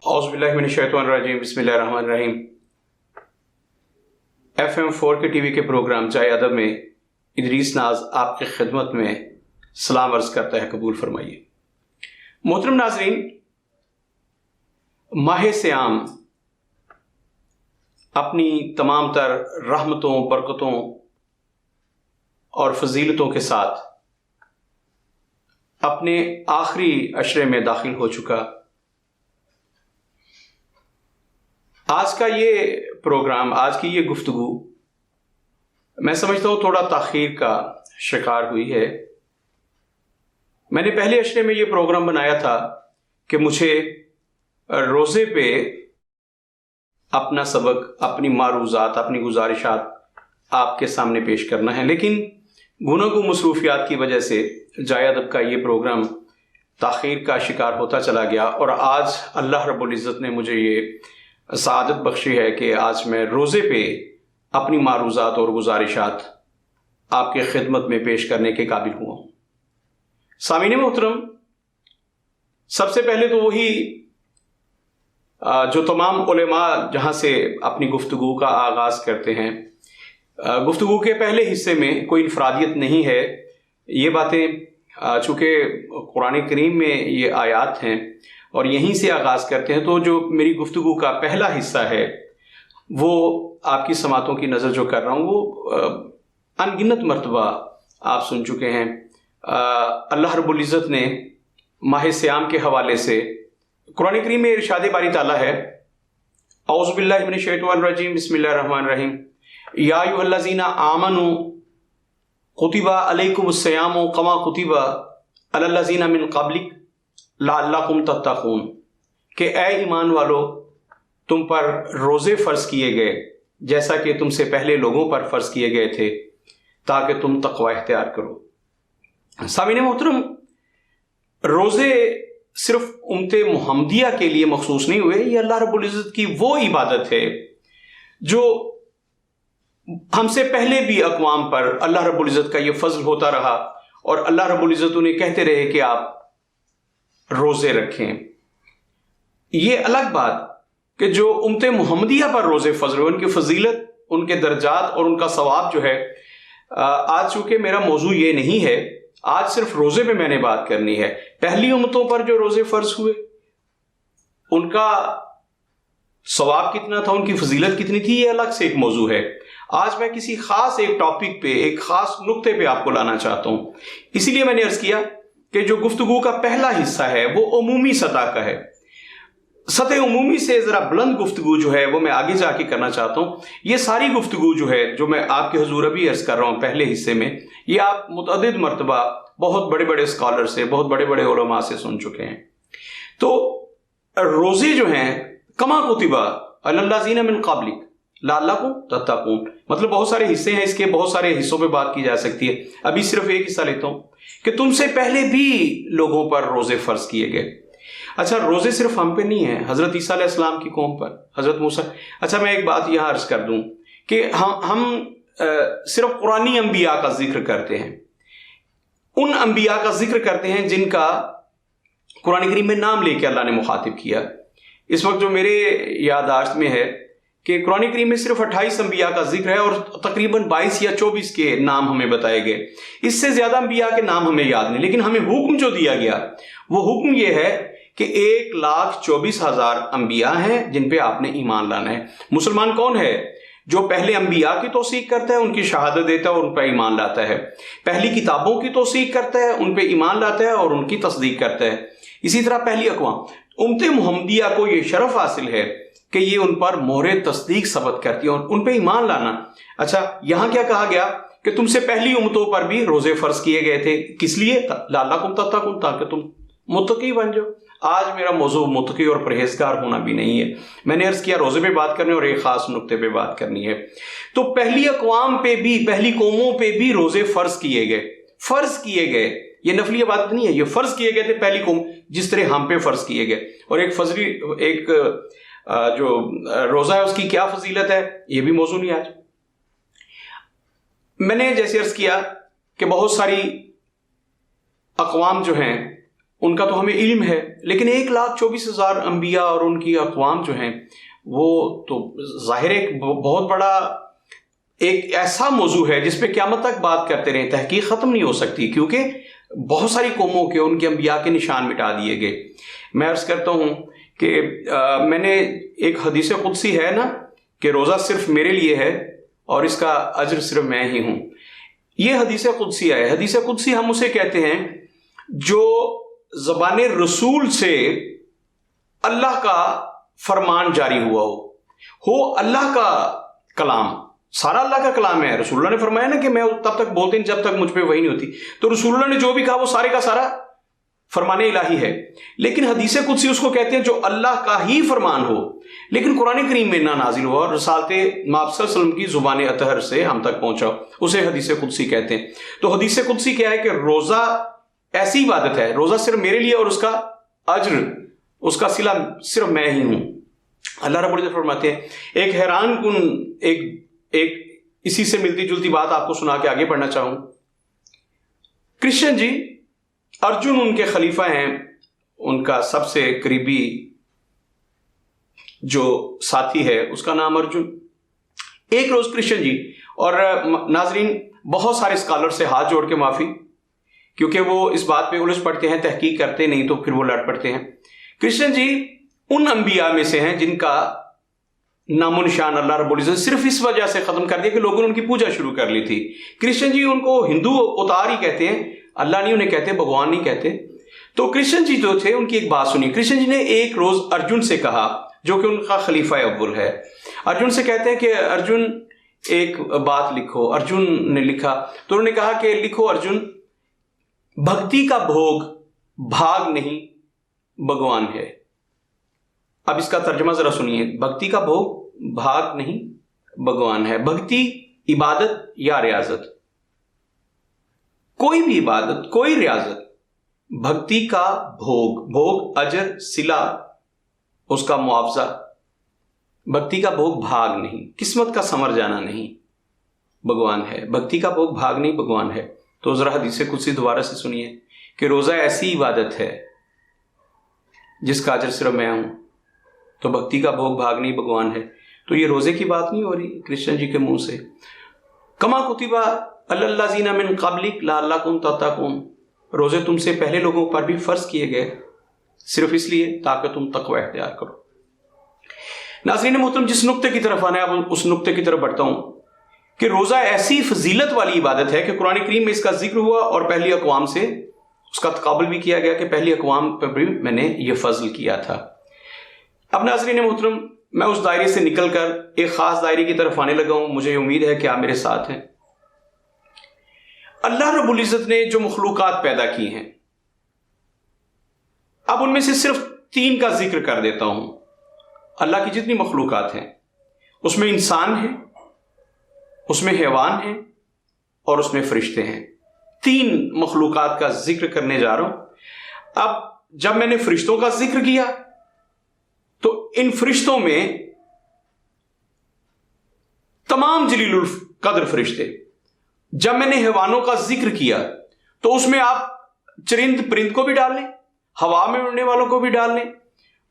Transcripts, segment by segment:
اعوذ باللہ من الشیطان الرجیم، بسم اللہ الرحمن الرحیم۔ FM 4 کے ٹی وی کے پروگرام جائے ادب میں ادریس ناز آپ کی خدمت میں سلام عرض کرتا ہے، قبول فرمائیے۔ محترم ناظرین، ماہ صیام اپنی تمام تر رحمتوں، برکتوں اور فضیلتوں کے ساتھ اپنے آخری عشرے میں داخل ہو چکا۔ آج کا یہ پروگرام، آج کی یہ گفتگو میں سمجھتا ہوں تھوڑا تاخیر کا شکار ہوئی ہے۔ میں نے پہلے عشرے میں یہ پروگرام بنایا تھا کہ مجھے روزے پہ اپنا سبق، اپنی معروضات، اپنی گزارشات آپ کے سامنے پیش کرنا ہے، لیکن گناہوں مصروفیات کی وجہ سے جائے ادب کا یہ پروگرام تاخیر کا شکار ہوتا چلا گیا، اور آج اللہ رب العزت نے مجھے یہ سعادت بخشی ہے کہ آج میں روزے پہ اپنی معروضات اور گزارشات آپ کے خدمت میں پیش کرنے کے قابل ہوا ہوں۔ سامعین محترم، سب سے پہلے تو وہی جو تمام علماء جہاں سے اپنی گفتگو کا آغاز کرتے ہیں، گفتگو کے پہلے حصے میں کوئی انفرادیت نہیں ہے، یہ باتیں چونکہ قرآن کریم میں یہ آیات ہیں اور یہیں سے آغاز کرتے ہیں، تو جو میری گفتگو کا پہلا حصہ ہے وہ آپ کی سماعتوں کی نظر جو کر رہا ہوں وہ ان گنت مرتبہ آپ سن چکے ہیں۔ اللہ رب العزت نے ماہ صیام کے حوالے سے قرآن کریم میں ارشاد باری تعالیٰ ہے، اعوذ باللہ من الشیطان الرجیم، بسم اللہ الرحمن الرحیم، یا ایھا الذین آمنوا کتب علیکم الصیام کما کتب علی الذین من قبلکم لعلکم تتقون، کہ اے ایمان والو، تم پر روزے فرض کیے گئے جیسا کہ تم سے پہلے لوگوں پر فرض کیے گئے تھے تاکہ تم تقوی اختیار کرو۔ سامعین محترم، روزے صرف امت محمدیہ کے لیے مخصوص نہیں ہوئے، یہ اللہ رب العزت کی وہ عبادت ہے جو ہم سے پہلے بھی اقوام پر اللہ رب العزت کا یہ فضل ہوتا رہا، اور اللہ رب العزت انہیں کہتے رہے کہ آپ روزے رکھیں۔ یہ الگ بات کہ جو امت محمدیہ پر روزے فرض ہوئے، ان کی فضیلت، ان کے درجات اور ان کا ثواب جو ہے، آج چونکہ میرا موضوع یہ نہیں ہے، آج صرف روزے پہ میں نے بات کرنی ہے۔ پہلی امتوں پر جو روزے فرض ہوئے ان کا ثواب کتنا تھا، ان کی فضیلت کتنی تھی، یہ الگ سے ایک موضوع ہے۔ آج میں کسی خاص ایک ٹاپک پہ، ایک خاص نقطے پہ آپ کو لانا چاہتا ہوں، اسی لیے میں نے عرض کیا کہ جو گفتگو کا پہلا حصہ ہے وہ عمومی سطح کا ہے۔ سطح عمومی سے ذرا بلند گفتگو جو ہے وہ میں آگے جا کے کرنا چاہتا ہوں۔ یہ ساری گفتگو جو ہے جو میں آپ کے حضور ابھی عرض کر رہا ہوں پہلے حصے میں، یہ آپ متعدد مرتبہ بہت بڑے بڑے اسکالر سے، بہت بڑے بڑے علماء سے سن چکے ہیں۔ تو روزے جو ہیں کما کتب علی الذین من قبلک لعلکم تتقون، مطلب بہت سارے حصے ہیں، اس کے بہت سارے حصوں پہ بات کی جا سکتی ہے، ابھی صرف ایک حصہ لیتا ہوں کہ تم سے پہلے بھی لوگوں پر روزے فرض کیے گئے۔ اچھا، روزے صرف ہم پہ نہیں ہیں، حضرت عیسیٰ علیہ السلام کی قوم پر، حضرت موسیٰ۔ اچھا، میں ایک بات یہاں عرض کر دوں کہ ہم صرف قرآنی انبیاء کا ذکر کرتے ہیں، ان انبیاء کا ذکر کرتے ہیں جن کا قرآن کریم میں نام لے کے اللہ نے مخاطب کیا۔ اس وقت جو میرے یادداشت میں ہے کہ قرآن کریم میں صرف 28 انبیاء کا ذکر ہے، اور تقریباً 22 یا 24 کے نام ہمیں بتائے گئے، اس سے زیادہ انبیاء کے نام ہمیں یاد نہیں، لیکن ہمیں حکم جو دیا گیا وہ حکم یہ ہے کہ 1,24,000 انبیاء ہیں جن پہ آپ نے ایمان لانا ہے۔ مسلمان کون ہے؟ جو پہلے انبیاء کی توثیق کرتا ہے، ان کی شہادت دیتا ہے اور ان پہ ایمان لاتا ہے، پہلی کتابوں کی توثیق کرتا ہے، ان پہ ایمان لاتا ہے اور ان کی تصدیق کرتا ہے، اسی طرح پہلی اقوام۔ امت محمدیہ کو یہ شرف حاصل ہے کہ یہ ان پر مہر تصدیق ثبت کرتی ہے اور ان پہ ایمان لانا۔ اچھا، یہاں کیا کہا گیا کہ تم سے پہلی امتوں پر بھی روزے فرض کیے گئے تھے، کس لیے؟ لعلکم تتقون، تاکہ تم متقی بن جاؤ۔ آج میرا موضوع متقی اور پرہیزگار ہونا بھی نہیں ہے، میں نے عرض کیا روزے پہ بات کرنی اور ایک خاص نقطے پہ بات کرنی ہے۔ تو پہلی اقوام پہ بھی، پہلی قوموں پہ بھی روزے فرض کیے گئے، فرض کیے گئے، یہ نفلی عبادت نہیں ہے، یہ فرض کیے گئے تھے پہلی قوم، جس طرح ہم پہ فرض کیے گئے۔ اور ایک جو روزہ ہے اس کی کیا فضیلت ہے، یہ بھی موضوع نہیں آج۔ میں نے جیسے عرض کیا کہ بہت ساری اقوام جو ہیں ان کا تو ہمیں علم ہے، لیکن 1,24,000 انبیاء اور ان کی اقوام جو ہیں وہ تو ظاہر ایک بہت بڑا ایک ایسا موضوع ہے جس پہ قیامت تک بات کرتے رہیں، تحقیق ختم نہیں ہو سکتی، کیونکہ بہت ساری قوموں کے ان کے انبیاء کے نشان مٹا دیے گئے۔ میں عرض کرتا ہوں کہ میں نے ایک حدیث قدسی ہے نا کہ روزہ صرف میرے لیے ہے اور اس کا اجر صرف میں ہی ہوں، یہ حدیث قدسی ہے۔ حدیث قدسی ہم اسے کہتے ہیں جو زبان رسول سے اللہ کا فرمان جاری ہوا ہو اللہ کا کلام، سارا اللہ کا کلام ہے۔ رسول اللہ نے فرمایا نا کہ میں تب تک بولتے ہیں جب تک مجھ پہ وحی نہیں ہوتی، تو رسول اللہ نے جو بھی کہا وہ سارے کا سارا فرمان الہی ہے۔ لیکن حدیث قدسی اس کو کہتے ہیں جو اللہ کا ہی فرمان ہو، لیکن قرآن کریم میں نہ نازل ہوا اور رسالت مآب صلی اللہ علیہ وسلم کی زبان اطہر سے ہم تک پہنچا، اسے حدیث قدسی کہتے ہیں۔ تو حدیث قدسی کیا ہے کہ روزہ ایسی عبادت ہے، روزہ صرف میرے لیے اور اس کا اجر، اس کا صلہ صرف میں ہی ہوں۔ اللہ رب العزت فرماتے ہیں، ایک حیران کن ایک اسی سے ملتی جلتی بات آپ کو سنا کے آگے بڑھنا چاہوں۔ کرشن جی، ارجن ان کے خلیفہ ہیں، ان کا سب سے قریبی جو ساتھی ہے اس کا نام ارجن۔ ایک روز کرشن جی، اور ناظرین بہت سارے اسکالر سے ہاتھ جوڑ کے معافی، کیونکہ وہ اس بات پہ الجھ پڑتے ہیں، تحقیق کرتے نہیں تو پھر وہ لڑ پڑتے ہیں۔ کرشن جی ان انبیاء میں سے ہیں جن کا نام و نشان اللہ رب العزت صرف اس وجہ سے ختم کر دیا کہ لوگوں نے ان کی پوجا شروع کر لی تھی۔ کرشن جی ان کو ہندو اوتار ہی کہتے ہیں، اللہ نہیں انہیں کہتے، بھگوان نہیں کہتے۔ تو کرشن جی جو تھے ان کی ایک بات سنی۔ کرشن جی نے ایک روز ارجن سے کہا، جو کہ ان کا خلیفہ اول ہے، ارجن سے کہتے ہیں کہ ارجن ایک بات لکھو۔ ارجن نے لکھا تو انہوں نے کہا کہ لکھو ارجن، بھکتی کا بھوگ بھاگ نہیں بھگوان ہے۔ اب اس کا ترجمہ ذرا سنیے، بھکتی کا بھوگ بھاگ نہیں بھگوان ہے۔ بھکتی عبادت یا ریاضت، کوئی بھی عبادت، کوئی ریاضت، بھکتی کا بھوگ اجر صلہ، اس کا معاوضہ، بھکتی کا بھوگ بھاگ نہیں، قسمت کا سمر جانا نہیں، بھگوان ہے۔ بھکتی کا بھوگ بھاگ نہیں بھگوان ہے۔ تو ذرا حدیث قدسی دوبارہ سے سنیے کہ روزہ ایسی عبادت ہے جس کا اجر صرف میں ہوں، تو بھکتی کا بھوگ بھاگ نہیں بھگوان ہے۔ تو یہ روزے کی بات نہیں ہو رہی کرشن جی کے منہ سے۔ کما کتبہ علی الذین من قبلک لعلکم تتقون، روزے تم سے پہلے لوگوں پر بھی فرض کیے گئے صرف اس لیے تاکہ تم تقوی اختیار کرو۔ ناظرین محترم، جس نقطے کی طرف آنا ہے اب اس نقطے کی طرف بڑھتا ہوں کہ روزہ ایسی فضیلت والی عبادت ہے کہ قرآن کریم میں اس کا ذکر ہوا اور پہلی اقوام سے اس کا تقابل بھی کیا گیا کہ پہلی اقوام پر بھی میں نے یہ فضل کیا تھا۔ اب ناظرین محترم، میں اس دائرے سے نکل کر ایک خاص دائرے کی طرف آنے لگا ہوں۔ مجھے امید ہے کہ آپ میرے ساتھ ہیں۔ اللہ رب العزت نے جو مخلوقات پیدا کی ہیں، اب ان میں سے صرف 3 کا ذکر کر دیتا ہوں۔ اللہ کی جتنی مخلوقات ہیں اس میں انسان ہیں، اس میں حیوان ہیں اور اس میں فرشتے ہیں۔ 3 مخلوقات کا ذکر کرنے جا رہا ہوں۔ اب جب میں نے فرشتوں کا ذکر کیا تو ان فرشتوں میں تمام جلیل القدر فرشتے، جب میں نے حیوانوں کا ذکر کیا تو اس میں آپ چرند پرند کو بھی ڈال لیں، ہوا میں اڑنے والوں کو بھی ڈال لیں،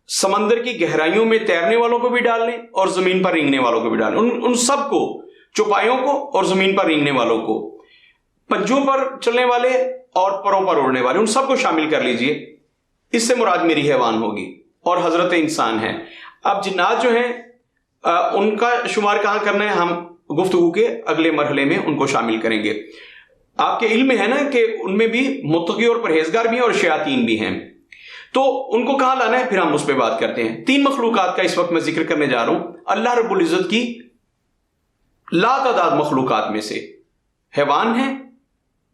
سمندر کی گہرائیوں میں تیرنے والوں کو بھی ڈال لیں اور زمین پر رینگنے والوں کو بھی ڈال لیں، ان سب کو، چوپایوں کو اور زمین پر رینگنے والوں کو، پنجوں پر چلنے والے اور پروں پر اڑنے والے، ان سب کو شامل کر لیجئے۔ اس سے مراد میری حیوان ہوگی اور حضرت انسان ہے۔ اب جنات جو ہیں ان کا شمار کہاں کرنا ہے، ہم گفتگو کے اگلے مرحلے میں ان کو شامل کریں گے۔ آپ کے علم میں ہے نا کہ ان میں بھی متقی اور پرہیزگار بھی ہیں اور شیاطین بھی ہیں، تو ان کو کہاں لانا ہے پھر ہم اس پہ بات کرتے ہیں۔ 3 مخلوقات کا اس وقت میں ذکر کرنے جا رہا ہوں، اللہ رب العزت کی لا تعداد مخلوقات میں سے حیوان ہیں،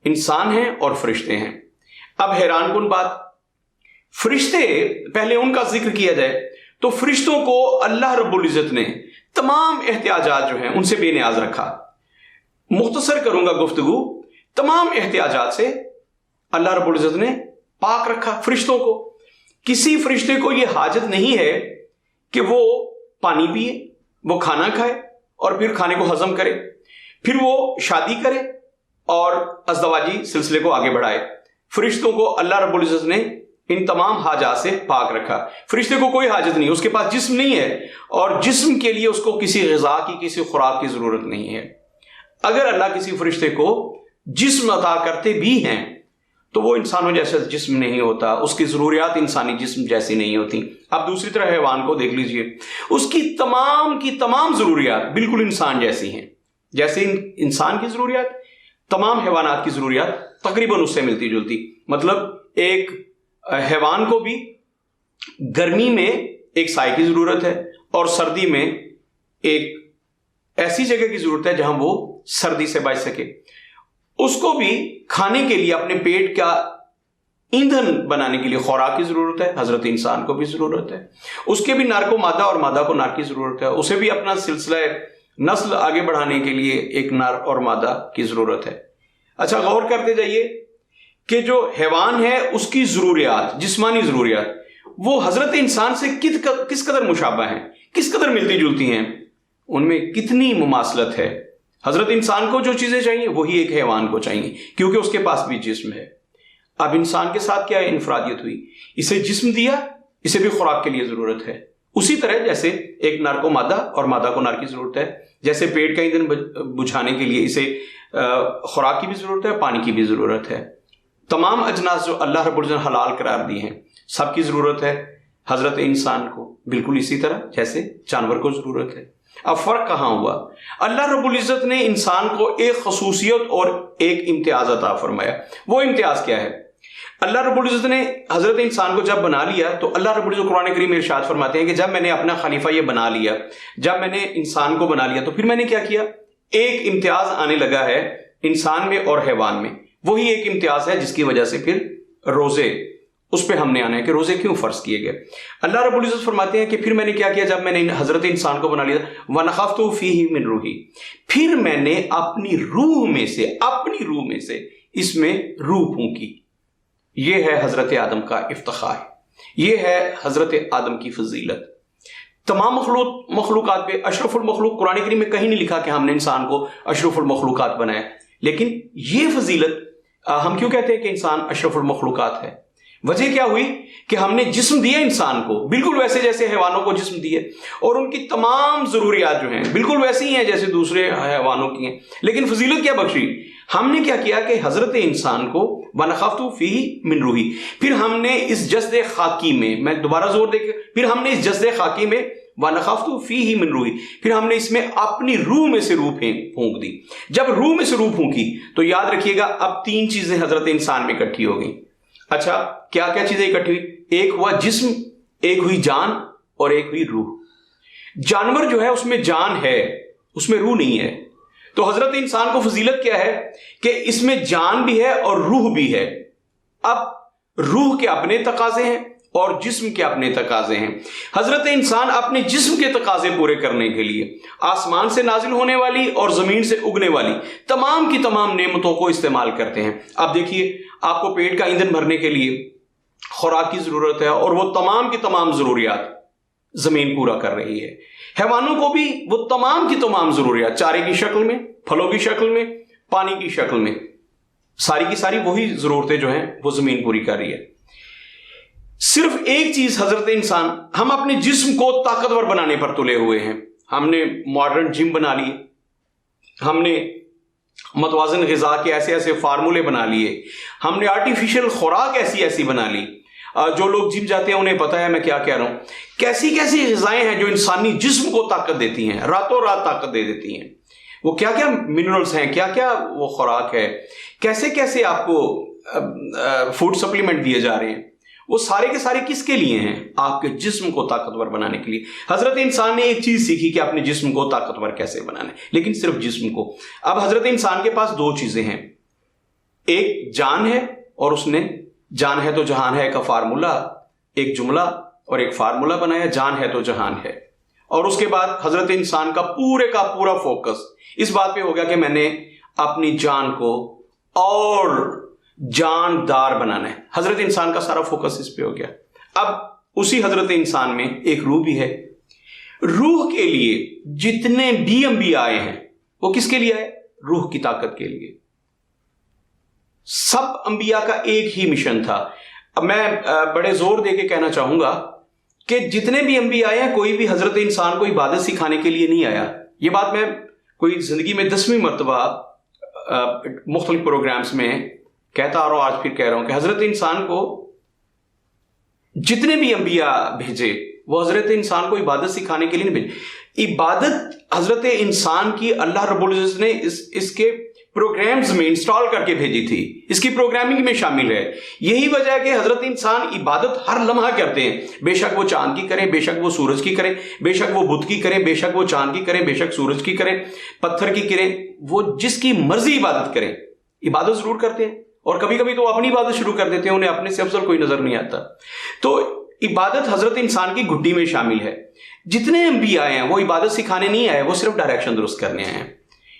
انسان ہیں اور فرشتے ہیں۔ اب حیران کن بات، فرشتے پہلے ان کا ذکر کیا جائے تو فرشتوں کو اللہ رب العزت نے تمام احتیاجات جو ہیں ان سے بے نیاز رکھا۔ مختصر کروں گا گفتگو، تمام احتیاجات سے اللہ رب العزت نے پاک رکھا فرشتوں کو۔ کسی فرشتے کو یہ حاجت نہیں ہے کہ وہ پانی پیے، وہ کھانا کھائے اور پھر کھانے کو ہضم کرے، پھر وہ شادی کرے اور ازدواجی سلسلے کو آگے بڑھائے۔ فرشتوں کو اللہ رب العزت نے ان تمام حاجات سے پاک رکھا. فرشتے کو کوئی حاجت نہیں، اس کے پاس جسم نہیں ہے، اور جسم کے لیے اس کو کسی غذا کی، کسی خوراک کی ضرورت نہیں ہے. اگر اللہ کسی فرشتے کو جسم عطا کرتے بھی ہیں تو وہ انسانوں جیسا جسم نہیں ہوتا، اس کی ضروریات انسانی جسم جیسی نہیں ہوتی. اب دوسری طرح حیوان کو دیکھ لیجئے، اس کی تمام ضروریات بالکل انسان جیسی ہیں. جیسے انسان کی ضروریات، تمام حیوانات کی ضروریات تقریباً اس سے ملتی جلتی. مطلب ایک حیوان کو بھی گرمی میں ایک سائے کی ضرورت ہے، اور سردی میں ایک ایسی جگہ کی ضرورت ہے جہاں وہ سردی سے بچ سکے. اس کو بھی کھانے کے لیے، اپنے پیٹ کا ایندھن بنانے کے لیے خوراک کی ضرورت ہے. حضرت انسان کو بھی ضرورت ہے. اس کے بھی نر کو مادہ اور مادہ کو نر کی ضرورت ہے. اسے بھی اپنا سلسلہ نسل آگے بڑھانے کے لیے ایک نر اور مادہ کی ضرورت ہے. اچھا، غور کرتے جائیے کہ جو حیوان ہے اس کی ضروریات، جسمانی ضروریات، وہ حضرت انسان سے کس قدر مشابہ ہیں، کس قدر ملتی جلتی ہیں، ان میں کتنی مماثلت ہے. حضرت انسان کو جو چیزیں چاہیے وہی ایک حیوان کو چاہیے، کیونکہ اس کے پاس بھی جسم ہے. اب انسان کے ساتھ کیا انفرادیت ہوئی؟ اسے جسم دیا، اسے بھی خوراک کے لیے ضرورت ہے. اسی طرح جیسے ایک نر کو مادہ اور مادہ کو نر کی ضرورت ہے، جیسے پیٹ کا ایندھن بجھانے کے لیے اسے خوراک کی بھی ضرورت ہے، پانی کی بھی ضرورت ہے. تمام اجناس جو اللہ رب العزت نے حلال قرار دی ہیں، سب کی ضرورت ہے حضرت انسان کو، بالکل اسی طرح جیسے جانور کو ضرورت ہے. اب فرق کہاں ہوا؟ اللہ رب العزت نے انسان کو ایک خصوصیت اور ایک امتیاز عطا فرمایا. وہ امتیاز کیا ہے؟ اللہ رب العزت نے حضرت انسان کو جب بنا لیا تو اللہ رب العزت قرآن کریم میں ارشاد فرماتے ہیں کہ جب میں نے اپنا خلیفہ یہ بنا لیا، جب میں نے انسان کو بنا لیا تو پھر میں نے کیا کیا؟ ایک امتیاز آنے لگا ہے انسان میں اور حیوان میں. وہی ایک امتیاز ہے جس کی وجہ سے پھر روزے، اس پہ ہم نے آنا ہے کہ روزے کیوں فرض کیے گئے. اللہ رب العزت فرماتے ہیں کہ پھر میں نے کیا کیا جب میں نے حضرت انسان کو بنا لیا، وَنَفَخْتُ فِيهِ مِن رُوحِي، پھر میں نے اپنی روح میں سے اس میں روح پھونکی. یہ ہے حضرت آدم کا افتخار، یہ ہے حضرت آدم کی فضیلت. تمام مخلوقات پہ اشرف المخلوق قرآن کریم میں کہیں نہیں لکھا کہ ہم نے انسان کو اشرف المخلوقات بنایا، لیکن یہ فضیلت ہم کیوں کہتے ہیں کہ انسان اشرف المخلوقات ہے؟ وجہ کیا ہوئی کہ ہم نے جسم دیا انسان کو بالکل ویسے جیسے حیوانوں کو جسم دیے، اور ان کی تمام ضروریات جو ہیں بالکل ویسی ہی ہیں جیسے دوسرے حیوانوں کی ہیں. لیکن فضیلت کیا بخشی؟ ہم نے کیا کیا کہ حضرت انسان کو وَنَفَخْتُ فِيهِ مِن رُوحِي، پھر ہم نے اس جسد خاکی میں دوبارہ زور دے کے پھر ہم نے اس جسد خاکی میں وَنَفَخْتُ فِيهِ مِن رُوحِي، پھر ہم نے اس میں اپنی روح میں سے روح پھونک دی. جب روح میں سے روح پھونکی تو یاد رکھیے گا اب تین چیزیں حضرت انسان میں اکٹھی ہو گئیں. اچھا، کیا کیا چیزیں اکٹھی ہوئی؟ ایک ہوا جسم، ایک ہوئی جان، اور ایک ہوئی روح. جانور جو ہے اس میں جان ہے، اس میں روح نہیں ہے. تو حضرت انسان کو فضیلت کیا ہے کہ اس میں جان بھی ہے اور روح بھی ہے. اب روح کے اپنے تقاضے ہیں اور جسم کے اپنے تقاضے ہیں. حضرت انسان اپنے جسم کے تقاضے پورے کرنے کے لیے آسمان سے نازل ہونے والی اور زمین سے اگنے والی تمام کی تمام نعمتوں کو استعمال کرتے ہیں. اب دیکھیے، آپ کو پیٹ کا ایندھن بھرنے کے لیے خوراک کی ضرورت ہے، اور وہ تمام کی تمام ضروریات زمین پورا کر رہی ہے. حیوانوں کو بھی وہ تمام کی تمام ضروریات چارے کی شکل میں، پھلوں کی شکل میں، پانی کی شکل میں، ساری کی ساری وہی ضرورتیں جو ہیں وہ زمین پوری کر رہی ہے. صرف ایک چیز حضرت انسان، ہم اپنے جسم کو طاقتور بنانے پر تلے ہوئے ہیں. ہم نے ماڈرن جم بنا لیے، ہم نے متوازن غذا کے ایسے ایسے فارمولے بنا لیے، ہم نے آرٹیفیشل خوراک ایسی بنا لی. جو لوگ جم جاتے ہیں انہیں پتا ہے میں کیا کہہ رہا ہوں. کیسی غذائیں ہیں جو انسانی جسم کو طاقت دیتی ہیں، راتوں رات طاقت دے دیتی ہیں. وہ کیا کیا منرلز ہیں، کیا کیا وہ خوراک ہے، کیسے آپ کو فوڈ سپلیمنٹ دیے جا رہے ہیں. وہ سارے کے سارے کس کے لیے ہیں؟ آپ کے جسم کو طاقتور بنانے کے لیے. حضرت انسان نے ایک چیز سیکھی کہ اپنے جسم کو طاقتور کیسے بنانا ہے، لیکن صرف جسم کو. اب حضرت انسان کے پاس دو چیزیں ہیں، ایک جان ہے، اور اس نے جان ہے تو جہان ہے کا فارمولا، ایک جملہ اور ایک فارمولا بنایا، جان ہے تو جہان ہے. اور اس کے بعد حضرت انسان کا پورا فوکس اس بات پہ ہو گیا کہ میں نے اپنی جان کو اور جاندار بنانا ہے. حضرت انسان کا سارا فوکس اس پہ ہو گیا. اب اسی حضرت انسان میں ایک روح بھی ہے. روح کے لیے جتنے بھی انبیاء آئے ہیں وہ کس کے لیے آئے؟ روح کی طاقت کے لیے. سب انبیاء کا ایک ہی مشن تھا. اب میں بڑے زور دے کے کہنا چاہوں گا کہ جتنے بھی انبیاء آئے ہیں کوئی بھی حضرت انسان کو عبادت سکھانے کے لیے نہیں آیا. یہ بات میں کوئی زندگی میں 10ویں مرتبہ مختلف پروگرامز میں کہتا آ رہا ہوں, آج پھر کہہ رہا ہوں کہ حضرت انسان کو جتنے بھی انبیاء بھیجے وہ حضرت انسان کو عبادت سکھانے کے لیے نہیں بھیجے. عبادت حضرت انسان کی اللہ رب العزت نے اس کے پروگرامز میں انسٹال کر کے بھیجی تھی, اس کی پروگرامنگ میں شامل ہے. یہی وجہ ہے کہ حضرت انسان عبادت ہر لمحہ کرتے ہیں, بے شک وہ چاند کی کریں, بے شک وہ سورج کی کریں, بے شک وہ بت کی کریں, بے شک وہ چاند کی کریں, بے شک سورج کی کریں, پتھر کی کریں, وہ جس کی مرضی عبادت کریں, عبادت ضرور کرتے ہیں. اور کبھی کبھی تو وہ اپنی عبادت شروع کر دیتے ہیں, انہیں اپنے سے افضل کوئی نظر نہیں آتا. تو عبادت حضرت انسان کی گھٹی میں شامل ہے. جتنے انبیاء آئے ہیں وہ عبادت سکھانے نہیں آئے, وہ صرف ڈائریکشن درست کرنے آئے ہیں.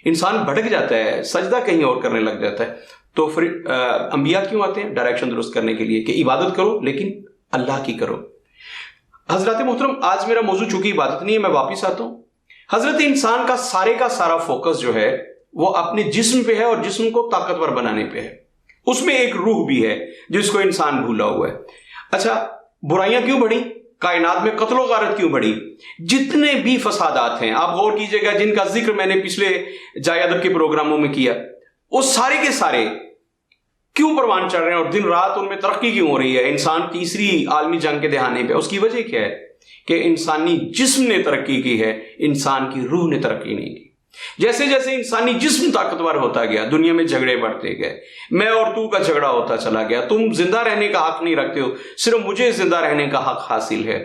انسان بھٹک جاتا ہے, سجدہ کہیں اور کرنے لگ جاتا ہے, تو پھر انبیاء کیوں آتے ہیں؟ ڈائریکشن درست کرنے کے لیے کہ عبادت کرو لیکن اللہ کی کرو. حضرات محترم, آج میرا موضوع چونکہ عبادت نہیں ہے, میں واپس آتا ہوں. حضرت انسان کا سارا فوکس جو ہے وہ اپنے جسم پہ ہے اور جسم کو طاقتور بنانے پہ ہے. اس میں ایک روح بھی ہے جس کو انسان بھولا ہوا ہے. اچھا, برائیاں کیوں بڑھی؟ کائنات میں قتل و غارت کیوں بڑھی؟ جتنے بھی فسادات ہیں, آپ غور کیجئے گا, جن کا ذکر میں نے پچھلے جائے ادب کے پروگراموں میں کیا, وہ سارے کے سارے کیوں پروان چڑھ رہے ہیں اور دن رات ان میں ترقی کیوں ہو رہی ہے؟ انسان تیسری عالمی جنگ کے دہانے پہ. اس کی وجہ کیا ہے؟ کہ انسانی جسم نے ترقی کی ہے, انسان کی روح نے ترقی نہیں کی. جیسے جیسے انسانی جسم طاقتور ہوتا گیا, دنیا میں جھگڑے بڑھتے گئے, میں اور تو کا جھگڑا ہوتا چلا گیا. تم زندہ رہنے کا حق نہیں رکھتے ہو, صرف مجھے زندہ رہنے کا حق حاصل ہے.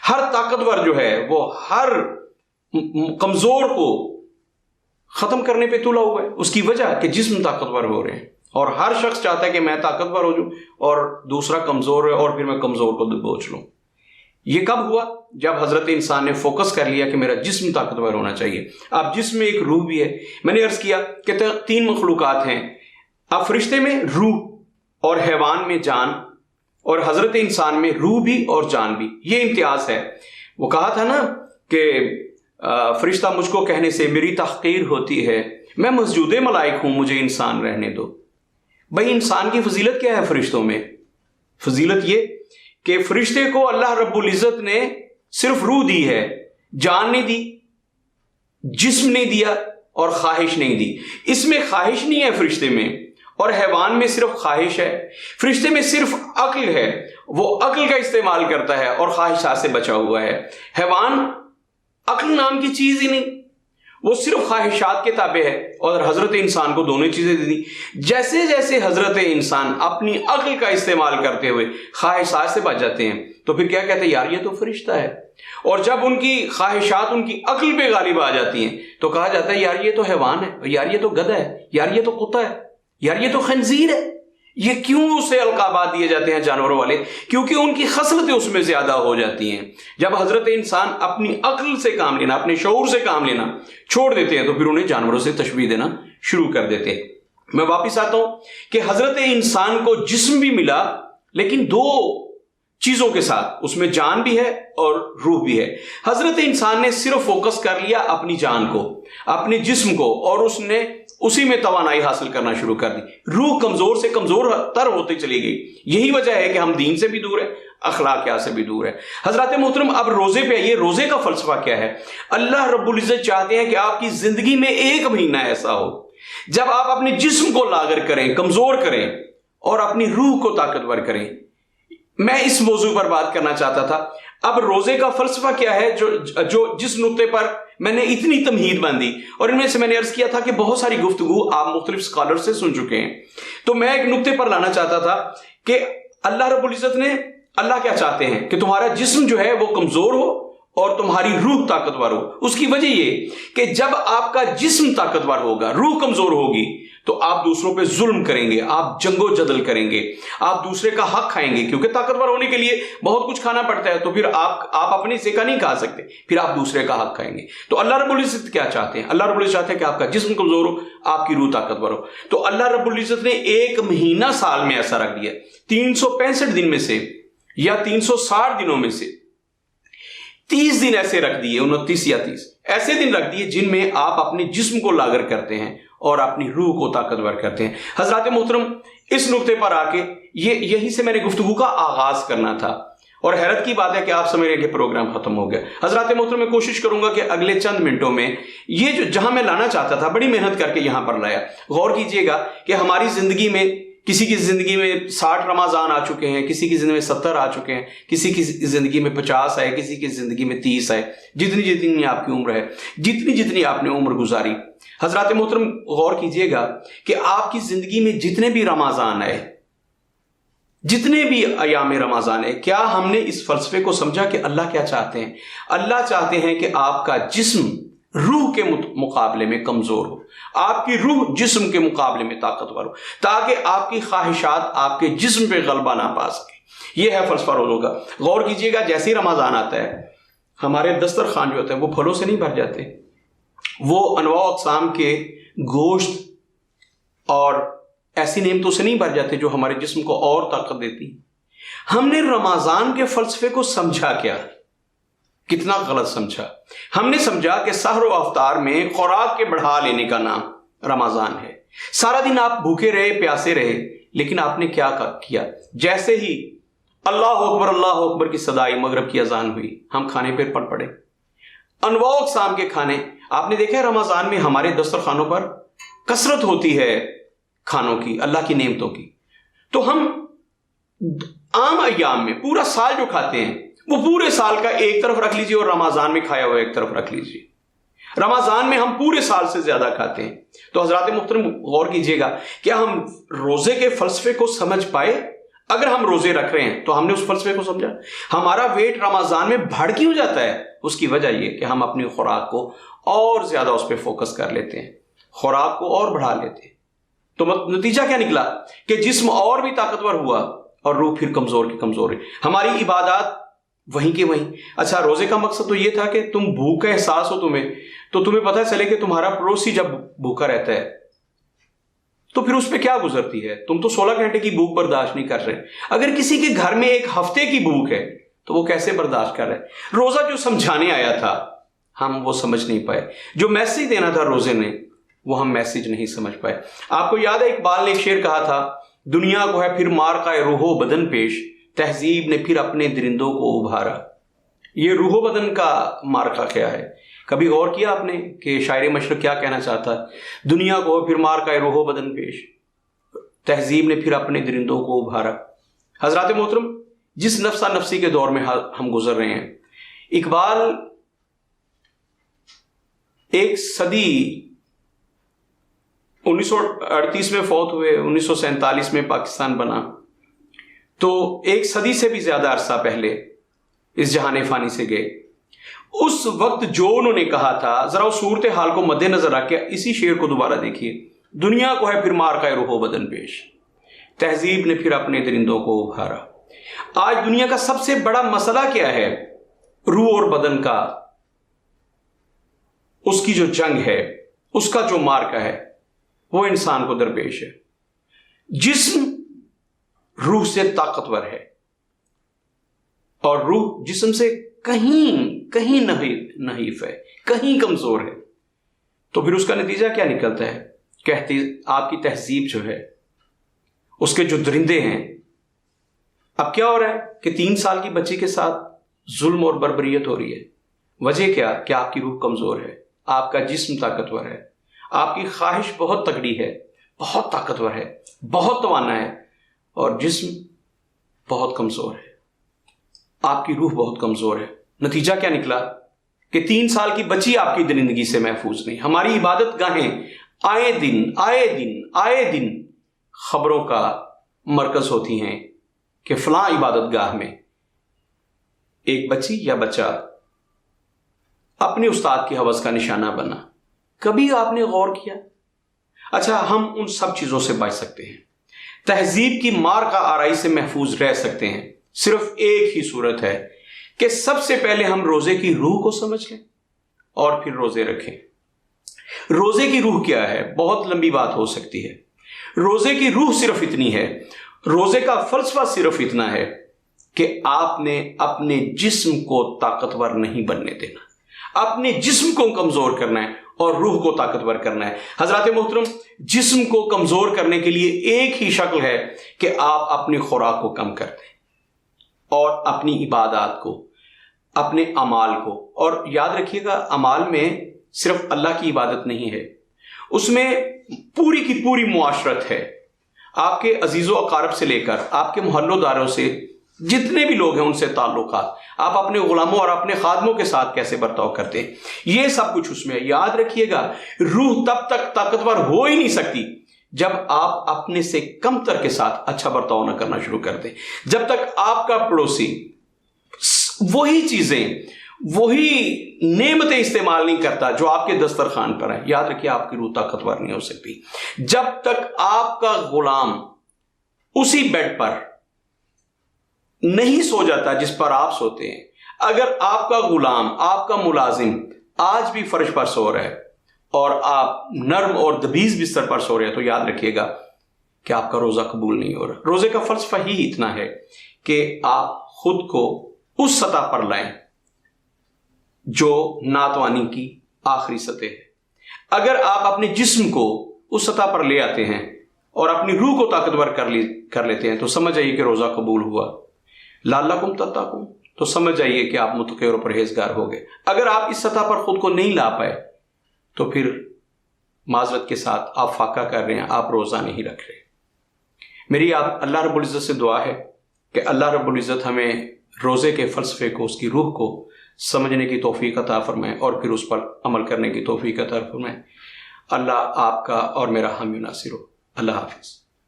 ہر طاقتور جو ہے وہ ہر کمزور کو ختم کرنے پہ تلا ہوا ہے. اس کی وجہ کہ جسم طاقتور ہو رہے ہیں, اور ہر شخص چاہتا ہے کہ میں طاقتور ہو جاؤں اور دوسرا کمزور ہے اور پھر میں کمزور کو دبوچ لوں. یہ کب ہوا؟ جب حضرت انسان نے فوکس کر لیا کہ میرا جسم طاقتور ہونا چاہیے. اب جسم میں ایک روح بھی ہے. میں نے عرض کیا کہ 3 مخلوقات ہیں. اب فرشتے میں روح اور حیوان میں جان, اور حضرت انسان میں روح بھی اور جان بھی. یہ امتیاز ہے. وہ کہا تھا نا کہ فرشتہ مجھ کو کہنے سے میری تحقیر ہوتی ہے, میں مسجود ملائک ہوں, مجھے انسان رہنے دو. بھائی انسان کی فضیلت کیا ہے فرشتوں میں؟ فضیلت یہ کہ فرشتے کو اللہ رب العزت نے صرف روح دی ہے, جان نہیں دی, جسم نہیں دیا اور خواہش نہیں دی. اس میں خواہش نہیں ہے فرشتے میں, اور حیوان میں صرف خواہش ہے. فرشتے میں صرف عقل ہے, وہ عقل کا استعمال کرتا ہے اور خواہشات سے بچا ہوا ہے. حیوان عقل نام کی چیز ہی نہیں, وہ صرف خواہشات کے تابع ہے. اور حضرت انسان کو دونوں چیزیں دی. جیسے جیسے حضرت انسان اپنی عقل کا استعمال کرتے ہوئے خواہشات سے بچ جاتے ہیں, تو پھر کیا کہتے ہیں؟ یار یہ تو فرشتہ ہے. اور جب ان کی خواہشات ان کی عقل پہ غالب آ جاتی ہیں تو کہا جاتا ہے یار یہ تو حیوان ہے, یار یہ تو گدھا ہے, یار یہ تو کتا ہے, یار یہ تو خنزیر ہے. یہ کیوں اسے القابات دیے جاتے ہیں جانوروں والے؟ کیونکہ ان کی خصلتیں اس میں زیادہ ہو جاتی ہیں. جب حضرت انسان اپنی عقل سے کام لینا, اپنے شعور سے کام لینا چھوڑ دیتے ہیں تو پھر انہیں جانوروں سے تشبیہ دینا شروع کر دیتے ہیں. میں واپس آتا ہوں کہ حضرت انسان کو جسم بھی ملا, لیکن 2 چیزوں کے ساتھ, اس میں جان بھی ہے اور روح بھی ہے. حضرت انسان نے صرف فوکس کر لیا اپنی جان کو, اپنے جسم کو, اور اس نے اسی میں توانائی حاصل کرنا شروع کر دی. روح کمزور سے کمزور تر ہوتی چلی گئی. یہی وجہ ہے کہ ہم دین سے بھی دور ہیں, اخلاقیات سے بھی دور ہے. حضرات محترم, اب روزے پہ آئیے. روزے کا فلسفہ کیا ہے؟ اللہ رب العزت چاہتے ہیں کہ آپ کی زندگی میں 1 مہینہ ایسا ہو جب آپ اپنے جسم کو لاغر کریں, کمزور کریں, اور اپنی روح کو طاقتور کریں. میں اس موضوع پر بات کرنا چاہتا تھا. اب روزے کا فلسفہ کیا ہے, جو جس نقطے پر میں نے اتنی تمہید باندھی, اور ان میں سے میں نے عرض کیا تھا کہ بہت ساری گفتگو آپ مختلف اسکالر سے سن چکے ہیں, تو میں ایک نقطے پر لانا چاہتا تھا کہ اللہ رب العزت نے, اللہ کیا چاہتے ہیں کہ تمہارا جسم جو ہے وہ کمزور ہو اور تمہاری روح طاقتور ہو. اس کی وجہ یہ کہ جب آپ کا جسم طاقتور ہوگا, روح کمزور ہوگی, تو آپ دوسروں پہ ظلم کریں گے, آپ جنگ و جدل کریں گے, آپ دوسرے کا حق کھائیں گے, کیونکہ طاقتور ہونے کے لیے بہت کچھ کھانا پڑتا ہے. تو پھر آپ اپنی سے کا نہیں کھا سکتے, پھر آپ دوسرے کا حق کھائیں گے. تو اللہ رب العزت کیا چاہتے ہیں؟ اللہ رب العزت چاہتے ہیں کہ آپ کا جسم کمزور ہو, آپ کی روح طاقتور ہو. تو اللہ رب العزت نے 1 مہینہ سال میں ایسا رکھ دیا, 365 دن میں سے یا 360 دنوں میں سے 30 دن ایسے رکھ دیے, 29 یا 30 ایسے دن رکھ دیے جن میں آپ اپنے جسم کو لاغر کرتے ہیں اور اپنی روح کو طاقتور کرتے ہیں۔ حضرات محترم، اس نقطے پر آ کے یہی سے میں نے گفتگو کا آغاز کرنا تھا، اور حیرت کی بات ہے کہ آپ سمجھ رہے ہیں کہ پروگرام ختم ہو گیا۔ حضرات محترم، میں کوشش کروں گا کہ اگلے چند منٹوں میں یہ جو جہاں میں لانا چاہتا تھا بڑی محنت کر کے یہاں پر لایا۔ غور کیجئے گا کہ ہماری زندگی میں کسی کی زندگی میں 60 رمضان آ چکے ہیں، کسی کی زندگی میں 70 آ چکے ہیں، کسی کی زندگی میں 50 آئے، کسی کی زندگی میں 30 آئے۔ جتنی آپ کی عمر ہے، جتنی آپ نے عمر گزاری، حضرات محترم غور کیجئے گا کہ آپ کی زندگی میں جتنے بھی رمضان آئے، جتنے بھی ایام رمضان ہے، کیا ہم نے اس فلسفے کو سمجھا کہ اللہ کیا چاہتے ہیں؟ اللہ چاہتے ہیں کہ آپ کا جسم روح کے مقابلے میں کمزور ہو، آپ کی روح جسم کے مقابلے میں طاقتور ہو، تاکہ آپ کی خواہشات آپ کے جسم پہ غلبہ نہ پا سکے۔ یہ ہے فلسفہ روزوں کا۔ غور کیجئے گا، جیسے ہی رمضان آتا ہے ہمارے دسترخوان جو ہوتے ہیں وہ پھلوں سے نہیں بھر جاتے، وہ انواع اقسام کے گوشت اور ایسی نعمتوں سے نہیں بھر جاتے جو ہمارے جسم کو اور طاقت دیتی۔ ہم نے رمضان کے فلسفے کو سمجھا کیا؟ کتنا غلط سمجھا۔ ہم نے سمجھا کہ سحر و افطار میں خوراک کے بڑھا لینے کا نام رمضان ہے۔ سارا دن آپ بھوکے رہے، پیاسے رہے، لیکن آپ نے کیا کیا؟ جیسے ہی اللہ اکبر کی صدائی، مغرب کی اذان ہوئی، ہم کھانے پہ پڑ پڑے۔ انواع اقسام کے کھانے آپ نے دیکھا ہے رمضان میں ہمارے دسترخوانوں پر کثرت ہوتی ہے کھانوں کی، اللہ کی نعمتوں کی۔ تو ہم عام ایام میں پورا سال جو کھاتے ہیں وہ پورے سال کا ایک طرف رکھ لیجئے اور رمضان میں کھایا ہوا ایک طرف رکھ لیجئے۔ رمضان میں ہم پورے سال سے زیادہ کھاتے ہیں۔ تو حضرات محترم غور کیجئے گا، کیا ہم روزے کے فلسفے کو سمجھ پائے؟ اگر ہم روزے رکھ رہے ہیں تو ہم نے اس فلسفے کو سمجھا۔ ہمارا ویٹ رمضان میں بڑھ کیوں جاتا ہے؟ اس کی وجہ یہ کہ ہم اپنی خوراک کو اور زیادہ اس پہ فوکس کر لیتے ہیں، خوراک کو اور بڑھا لیتے ہیں۔ تو نتیجہ کیا نکلا کہ جسم اور بھی طاقتور ہوا اور روح پھر کمزور کی کمزور ہے۔ ہماری عبادات وہیں کے وہیں۔ اچھا، روزے کا مقصد تو یہ تھا کہ تم بھوک کا احساس ہو تو تمہیں پتہ چلے کہ تمہارا پڑوسی جب بھوکا رہتا ہے تو پھر اس پہ کیا گزرتی ہے۔ تم تو 16 گھنٹے کی بھوک برداشت نہیں کر رہے، اگر کسی کے گھر میں ایک ہفتے کی بھوک ہے تو وہ کیسے برداشت کر رہے؟ روزہ جو سمجھانے آیا تھا ہم وہ سمجھ نہیں پائے، جو میسیج دینا تھا روزے نے وہ ہم میسیج نہیں سمجھ پائے۔ آپ کو یاد ہے اقبال نے ایک شعر کہا تھا، دنیا کو ہے پھر مار کا روح و بدن پیش، تہذیب نے پھر اپنے درندوں کو ابھارا۔ یہ روح و بدن کا مارکا کیا ہے؟ کبھی غور کیا آپ نے کہ شاعر مشرق کیا کہنا چاہتا ہے؟ دنیا کو ہے پھر مار کا روح و بدن پیش، تہذیب نے پھر اپنے درندوں کو ابھارا۔ حضرات محترم، جس نفسا نفسی کے دور میں ہم گزر رہے ہیں، اقبال ایک صدی 1938 میں فوت ہوئے، 1947 میں پاکستان بنا، تو ایک صدی سے بھی زیادہ عرصہ پہلے اس جہان فانی سے گئے۔ اس وقت جو انہوں نے کہا تھا، ذرا اس صورتحال کو مد نظر رکھ کے اسی شعر کو دوبارہ دیکھیے۔ دنیا کو ہے پھر مار کا روح و بدن پیش، تہذیب نے پھر اپنے درندوں کو ابھارا۔ آج دنیا کا سب سے بڑا مسئلہ کیا ہے؟ روح اور بدن کا، اس کی جو جنگ ہے، اس کا جو مارکا ہے وہ انسان کو درپیش ہے۔ جسم روح سے طاقتور ہے اور روح جسم سے کہیں نحیف ہے، کہیں کمزور ہے۔ تو پھر اس کا نتیجہ کیا نکلتا ہے؟ کہتے آپ کی تہذیب جو ہے، اس کے جو درندے ہیں، اب کیا ہو رہا ہے کہ 3 سال کی بچی کے ساتھ ظلم اور بربریت ہو رہی ہے۔ وجہ کیا؟ کہ آپ کی روح کمزور ہے، آپ کا جسم طاقتور ہے، آپ کی خواہش بہت تگڑی ہے، بہت طاقتور ہے، بہت توانا ہے، اور جسم بہت کمزور ہے، آپ کی روح بہت کمزور ہے۔ نتیجہ کیا نکلا کہ 3 سال کی بچی آپ کی درندگی سے محفوظ نہیں۔ ہماری عبادت گاہیں آئے دن خبروں کا مرکز ہوتی ہیں کہ فلاں عبادت گاہ میں ایک بچی یا بچہ اپنے استاد کی ہوس کا نشانہ بنا۔ کبھی آپ نے غور کیا؟ اچھا، ہم ان سب چیزوں سے بچ سکتے ہیں، تہذیب کی مار کا آرائی سے محفوظ رہ سکتے ہیں، صرف ایک ہی صورت ہے کہ سب سے پہلے ہم روزے کی روح کو سمجھ لیں اور پھر روزے رکھیں۔ روزے کی روح کیا ہے؟ بہت لمبی بات ہو سکتی ہے۔ روزے کی روح صرف اتنی ہے، روزے کا فلسفہ صرف اتنا ہے کہ آپ نے اپنے جسم کو طاقتور نہیں بننے دینا، اپنے جسم کو کمزور کرنا ہے، اور روح کو طاقتور کرنا ہے۔ حضرات محترم، جسم کو کمزور کرنے کے لیے ایک ہی شکل ہے کہ آپ اپنی خوراک کو کم کر دیں اور اپنی عبادات کو، اپنے اعمال کو۔ اور یاد رکھیے گا، اعمال میں صرف اللہ کی عبادت نہیں ہے، اس میں پوری کی پوری معاشرت ہے، آپ کے عزیز و اقارب سے لے کر آپ کے محلوں داروں سے جتنے بھی لوگ ہیں ان سے تعلقات، آپ اپنے غلاموں اور اپنے خادموں کے ساتھ کیسے برتاؤ کرتے ہیں، یہ سب کچھ اس میں ہے۔ یاد رکھیے گا، روح تب تک طاقتور ہو ہی نہیں سکتی جب آپ اپنے سے کم تر کے ساتھ اچھا برتاؤ نہ کرنا شروع کر دیں۔ جب تک آپ کا پڑوسی وہی چیزیں، وہی نعمتیں استعمال نہیں کرتا جو آپ کے دسترخوان پر ہیں، یاد رکھیے آپ کی روح طاقتور نہیں ہو سکتی۔ جب تک آپ کا غلام اسی بیڈ پر نہیں سو جاتا جس پر آپ سوتے ہیں، اگر آپ کا غلام، آپ کا ملازم آج بھی فرش پر سو رہا ہے اور آپ نرم اور دبیز بستر پر سو رہے ہیں، تو یاد رکھیے گا کہ آپ کا روزہ قبول نہیں ہو رہا۔ روزے کا فلسفہ ہی اتنا ہے کہ آپ خود کو اس سطح پر لائیں جو ناتوانی کی آخری سطح ہے۔ اگر آپ اپنے جسم کو اس سطح پر لے آتے ہیں اور اپنی روح کو طاقتور کر لیتے ہیں، تو سمجھ آئیے کہ روزہ قبول ہوا۔ لعلکم تتقون، تو سمجھ آئیے کہ آپ متقی اور پرہیزگار ہو گئے۔ اگر آپ اس سطح پر خود کو نہیں لا پائے تو پھر معذرت کے ساتھ آپ فاقہ کر رہے ہیں، آپ روزہ نہیں رکھ رہے۔ میری آپ اللہ رب العزت سے دعا ہے کہ اللہ رب العزت ہمیں روزے کے فلسفے کو، اس کی روح کو سمجھنے کی توفیق عطا فرمائے اور پھر اس پر عمل کرنے کی توفیق عطا فرمائے۔ اللہ آپ کا اور میرا حامی و ناصر ہو۔ اللہ حافظ۔